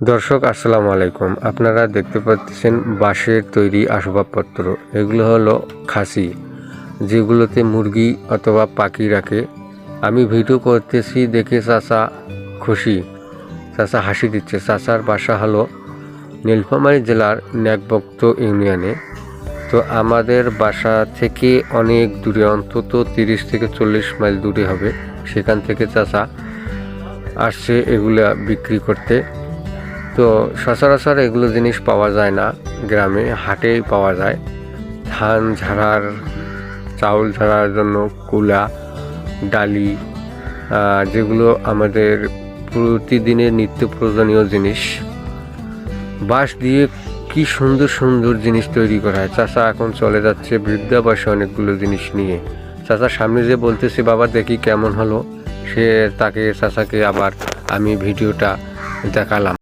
দর্শক আসসালামু আলাইকুম। আপনারা দেখতে পাচ্ছেন বাঁশের তৈরি আসবাবপত্র। এগুলো হলো খাসি, যেগুলোতে মুরগি অথবা পাখি রাখে। আমি ভিডিও করতেছি দেখে চাচা খুশি, চাচা হাসি দিচ্ছে। চাচার বাসা হলো নীলফামারী জেলার নেকবক্ত ইউনিয়নে। তো আমাদের বাসা থেকে অনেক দূরে, অন্তত 30 থেকে 40 মাইল দূরে হবে। সেখান থেকে চাচা আসছে এগুলা বিক্রি করতে। তো সচরাচর এগুলো জিনিস পাওয়া যায় না গ্রামে, হাটেই পাওয়া যায়। ধান ঝাড়ার, চাউল ঝাড়ার জন্য কুলা, ডালি, যেগুলো আমাদের প্রতিদিনের নিত্য প্রয়োজনীয় জিনিস। বাঁশ দিয়ে কি সুন্দর সুন্দর জিনিস তৈরি করা হয়। চাচা এখন চলে যাচ্ছে বৃদ্ধাবাসে অনেকগুলো জিনিস নিয়ে। চাচার সামনে যে বলতেছি বাবা দেখি কেমন হলো, তাকে চাচাকে আবার আমি ভিডিওটা দেখালাম।